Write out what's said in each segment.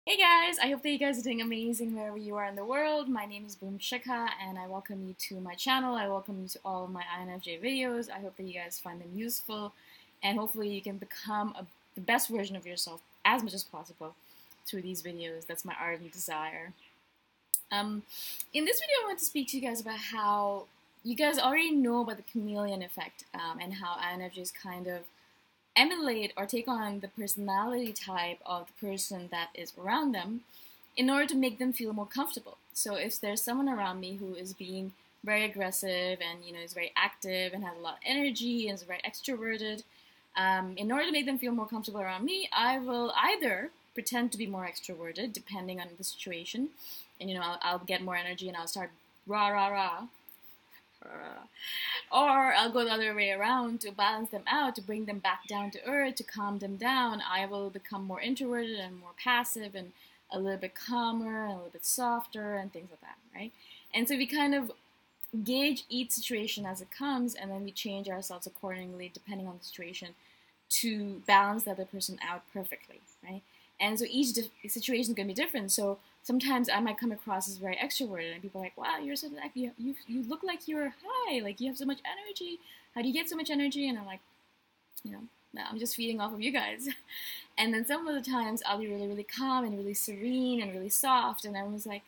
Hey guys, I hope that you guys are doing amazing wherever you are in the world. My name is Shikha and I welcome you to my channel. I welcome you to all of my INFJ videos. I hope that you guys find them useful and hopefully you can become the best version of yourself as much as possible through these videos. That's my ardent desire. In this video, I want to speak to you guys about how you guys already know about the chameleon effect and how INFJs kind of emulate or take on the personality type of the person that is around them in order to make them feel more comfortable. So if there's someone around me who is being very aggressive and is very active and has a lot of energy and is very extroverted, in order to make them feel more comfortable around me, I will either pretend to be more extroverted depending on the situation, and I'll get more energy and I'll start rah rah rah, or I'll go the other way around to balance them out, to bring them back down to earth, to calm them down. I will become more introverted and more passive and a little bit calmer and a little bit softer and things like that, right? And so we kind of gauge each situation as it comes, and then we change ourselves accordingly depending on the situation to balance the other person out perfectly, right? And so each situation is going to be different. So sometimes I might come across as very extroverted, and people are like, "Wow, you're so you look like you're high, like you have so much energy. How do you get so much energy?" And I'm like, no, I'm just feeding off of you guys. And then some of the times I'll be really, really calm and really serene and really soft, and everyone's like,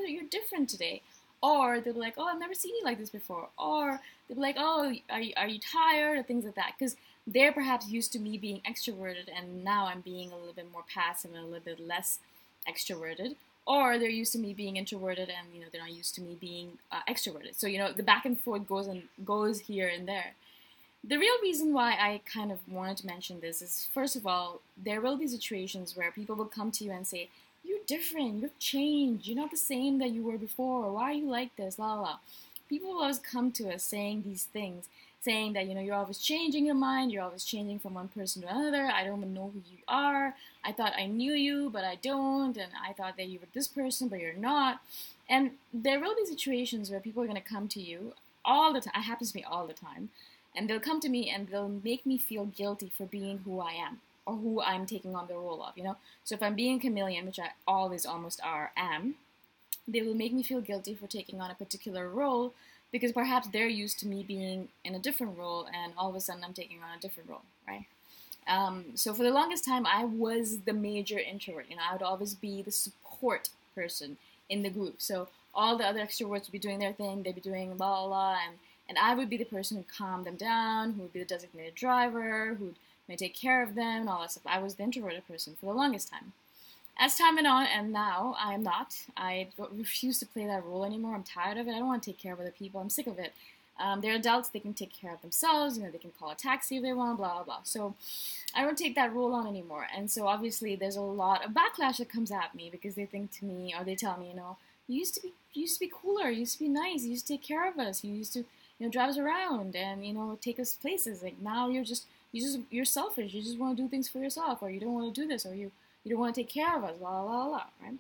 you're different today. Or they'll be like, "Oh, I've never seen you like this before." Or they'll be like, "Oh, are you tired?" Or things like that, because they're perhaps used to me being extroverted, and now I'm being a little bit more passive and a little bit less extroverted. Or they're used to me being introverted, and they're not used to me being extroverted. So the back and forth goes here and there. The real reason why I kind of wanted to mention this is, first of all, there will be situations where people will come to you and say, "You're different, you've changed, you're not the same that you were before, why are you like this, la la la." People will always come to us saying these things, saying that, you're always changing your mind, you're always changing from one person to another, I don't even know who you are, I thought I knew you, but I don't, and I thought that you were this person, but you're not. And there will be situations where people are going to come to you all the time, it happens to me all the time, and they'll come to me and they'll make me feel guilty for being who I am or who I'm taking on the role of. So if I'm being a chameleon, which I always almost am, they will make me feel guilty for taking on a particular role because perhaps they're used to me being in a different role and all of a sudden I'm taking on a different role, right? So for the longest time, I was the major introvert. I would always be the support person in the group. So all the other extroverts would be doing their thing, they'd be doing la la la, and I would be the person who calmed them down, who would be the designated driver, who would take care of them, and all that stuff. I was the introverted person for the longest time. As time went on, and now I'm not. I refuse to play that role anymore. I'm tired of it. I don't want to take care of other people. I'm sick of it. They're adults. They can take care of themselves. They can call a taxi if they want, blah, blah, blah. So I don't take that role on anymore. And so obviously there's a lot of backlash that comes at me because they think to me, or they tell me, you used to be cooler. You used to be nice. You used to take care of us. You used to, drive us around and, take us places. Like now you're selfish. You just want to do things for yourself, or you don't want to do this, or you don't want to take care of us, blah, blah, blah, right?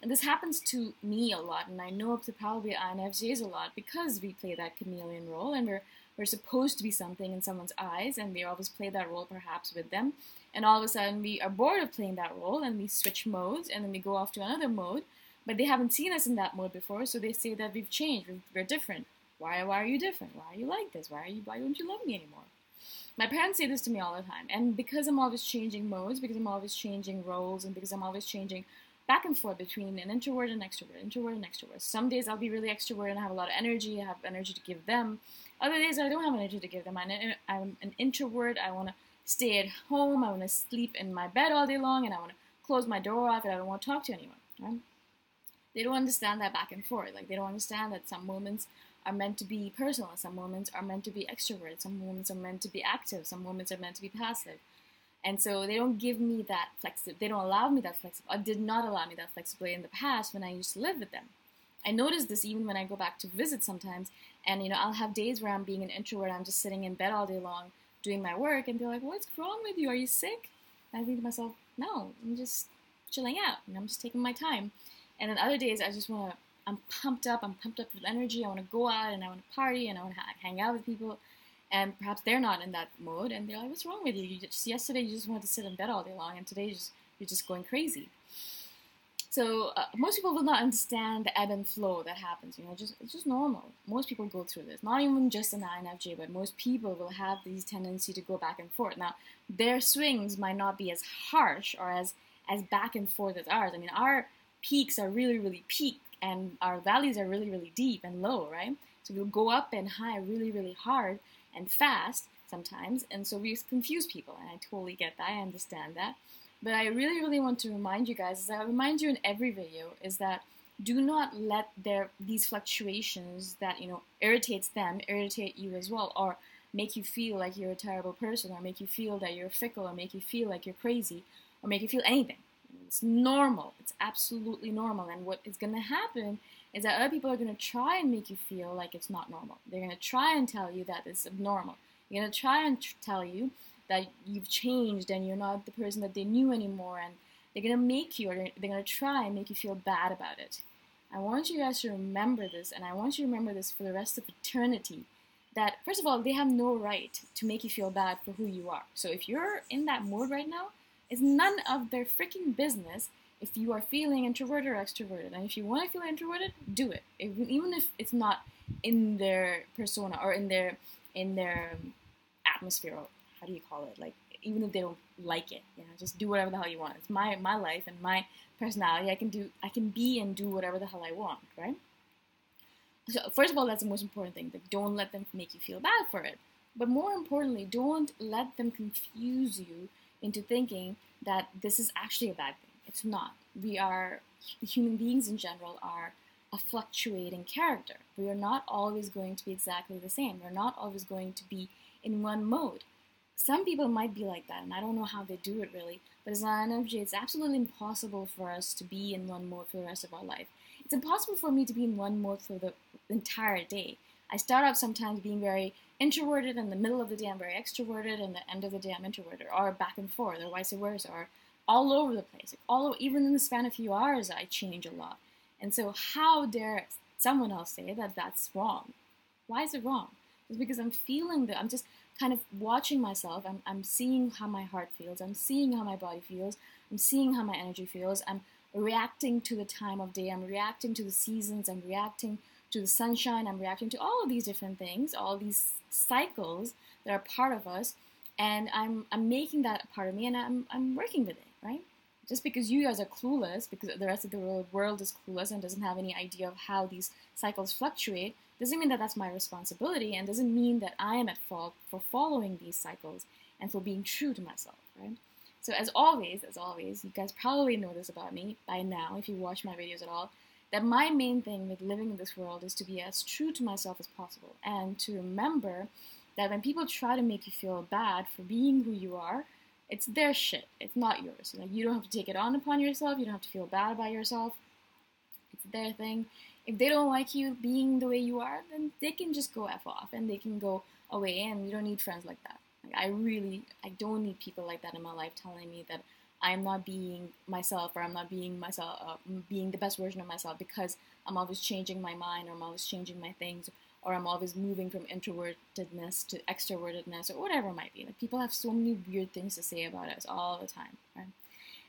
And this happens to me a lot, and I know up to probably INFJs a lot because we play that chameleon role, and we're supposed to be something in someone's eyes, and we always play that role perhaps with them, and all of a sudden we are bored of playing that role, and we switch modes, and then we go off to another mode, but they haven't seen us in that mode before, so they say that we've changed, we're different. Why are you different? Why are you like this? Why don't you love me anymore? My parents say this to me all the time, and because I'm always changing modes, because I'm always changing roles, and because I'm always changing back and forth between an introvert and extrovert. Some days I'll be really extrovert and I have a lot of energy, I have energy to give them. Other days I don't have energy to give them. I'm an introvert, I want to stay at home, I want to sleep in my bed all day long, and I want to close my door off, and I don't want to talk to anyone, right? They don't understand that back and forth. Like, they don't understand that some moments are meant to be personal, some moments are meant to be extrovert, some moments are meant to be active, some moments are meant to be passive. And so they don't give me that flexibility. They don't allow me that flexibility. Or did not allow me that flexibility in the past when I used to live with them. I notice this even when I go back to visit sometimes, and I'll have days where I'm being an introvert. I'm just sitting in bed all day long doing my work, and they're like, "What's wrong with you? Are you sick?" And I think to myself, "No, I'm just chilling out, and I'm just taking my time." And then other days I just want to. I'm pumped up with energy. I want to go out and I want to party and I want to hang out with people. And perhaps they're not in that mode, and they're like, "What's wrong with you? Yesterday you just wanted to sit in bed all day long, and today you're just going crazy. So most people will not understand the ebb and flow that happens. It's just normal. Most people go through this. Not even just an INFJ, but most people will have these tendency to go back and forth. Now, their swings might not be as harsh or as back and forth as ours. I mean, our peaks are really, really peak, and our valleys are really, really deep and low, right? So we'll go up and high really, really hard and fast sometimes, and so we confuse people, and I totally get that. I understand that. But I really, really want to remind you guys, as I remind you in every video, is that do not let these fluctuations that, irritates them, irritate you as well, or make you feel like you're a terrible person, or make you feel that you're fickle, or make you feel like you're crazy, or make you feel anything. It's normal. It's absolutely normal. And what is going to happen is that other people are going to try and make you feel like it's not normal. They're going to try and tell you that it's abnormal. They're going to try and tell you that you've changed and you're not the person that they knew anymore, and they're going to make you, or they're going to try and make you feel bad about it. I want you guys to remember this, and I want you to remember this for the rest of eternity, that first of all, they have no right to make you feel bad for who you are. So if you're in that mode right now, it's none of their freaking business if you are feeling introverted or extroverted. And if you want to feel introverted, do it. Even if it's not in their persona or in their atmosphere, or how do you call it? Like, even if they don't like it, just do whatever the hell you want. It's my life and my personality. I can be and do whatever the hell I want, right? So first of all, that's the most important thing. That don't let them make you feel bad for it. But more importantly, don't let them confuse you into thinking that this is actually a bad thing. It's not. Human beings in general are a fluctuating character. We are not always going to be exactly the same. We're not always going to be in one mode. Some people might be like that, and I don't know how they do it really, but as an INFJ, it's absolutely impossible for us to be in one mode for the rest of our life. It's impossible for me to be in one mode for the entire day. I start out sometimes being very introverted, in the middle of the day I'm very extroverted, and the end of the day I'm introverted, or back and forth, or vice versa, or all over the place. Even in the span of a few hours, I change a lot. And so how dare someone else say that that's wrong? Why is it wrong? It's because I'm feeling that. I'm just kind of watching myself. I'm seeing how my heart feels. I'm seeing how my body feels. I'm seeing how my energy feels. I'm reacting to the time of day. I'm reacting to the seasons. I'm reacting to the sunshine. I'm reacting to all of these different things, all these cycles that are part of us, and I'm making that a part of me, and I'm working with it, right? Just because you guys are clueless, because the rest of the world is clueless and doesn't have any idea of how these cycles fluctuate, doesn't mean that that's my responsibility, and doesn't mean that I am at fault for following these cycles and for being true to myself, right? So as always, you guys probably know this about me by now, if you watch my videos at all, that my main thing with living in this world is to be as true to myself as possible, and to remember that when people try to make you feel bad for being who you are, it's their shit. It's not yours. You don't have to take it on upon yourself. You don't have to feel bad about yourself. It's their thing. If they don't like you being the way you are, then they can just go F off and they can go away, and you don't need friends like that. I don't need people like that in my life telling me that I'm not being myself, or I'm not being myself, being the best version of myself, because I'm always changing my mind, or I'm always changing my things, or I'm always moving from introvertedness to extrovertedness, or whatever it might be. People have so many weird things to say about us all the time, right?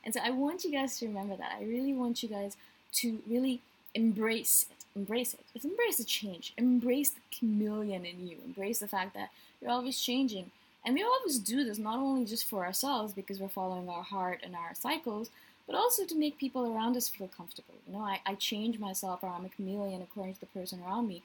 And so I want you guys to remember that. I really want you guys to really embrace it. Embrace it. Just embrace the change. Embrace the chameleon in you. Embrace the fact that you're always changing. And we always do this, not only just for ourselves, because we're following our heart and our cycles, but also to make people around us feel comfortable. I change myself, or I'm a chameleon according to the person around me.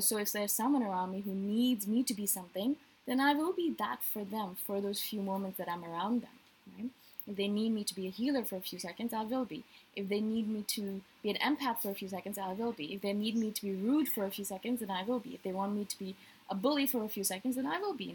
So if there's someone around me who needs me to be something, then I will be that for them for those few moments that I'm around them, right? If they need me to be a healer for a few seconds, I will be. If they need me to be an empath for a few seconds, I will be. If they need me to be rude for a few seconds, then I will be. If they want me to be a bully for a few seconds, then I will be.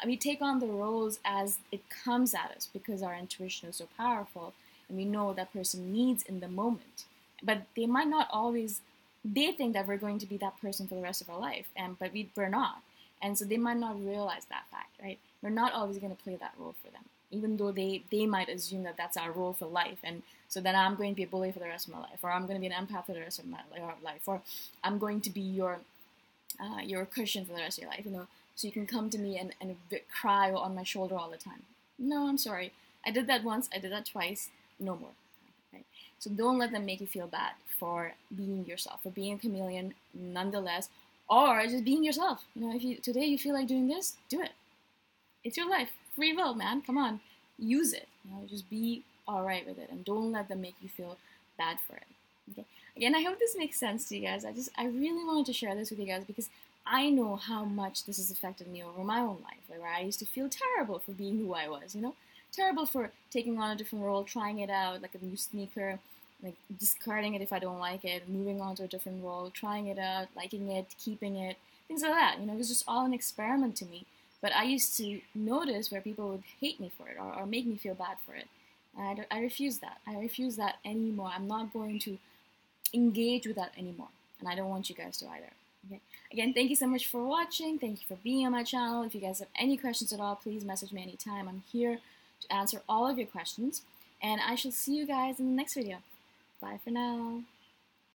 We take on the roles as it comes at us, because our intuition is so powerful, and we know what that person needs in the moment. But they might not always. They think that we're going to be that person for the rest of our life, but we're not. And so they might not realize that fact, right? We're not always going to play that role for them, even though they might assume that that's our role for life. And so then I'm going to be a bully for the rest of my life, or I'm going to be an empath for the rest of my life, or I'm going to be your cushion for the rest of your life, so you can come to me and cry on my shoulder all the time. No, I'm sorry. I did that once. I did that twice. no more. Right? So don't let them make you feel bad for being yourself, for being a chameleon nonetheless, or just being yourself. You know, if today you feel like doing this, do it. It's your life. Free will, man. Come on. Use it. You know, just be all right with it, and don't let them make you feel bad for it. Okay. Again, I hope this makes sense to you guys. I really wanted to share this with you guys because I know how much this has affected me over my own life, like where I used to feel terrible for being who I was, you know? Terrible for taking on a different role, trying it out, like a new sneaker, like discarding it if I don't like it, moving on to a different role, trying it out, liking it, keeping it, things like that. You know, it was just all an experiment to me. But I used to notice where people would hate me for it or make me feel bad for it. And I refuse that. I refuse that anymore. I'm not going to engage with that anymore. And I don't want you guys to either. Okay. Again, thank you so much for watching. Thank you for being on my channel. If you guys have any questions at all, please message me anytime. I'm here to answer all of your questions. And I shall see you guys in the next video. Bye for now.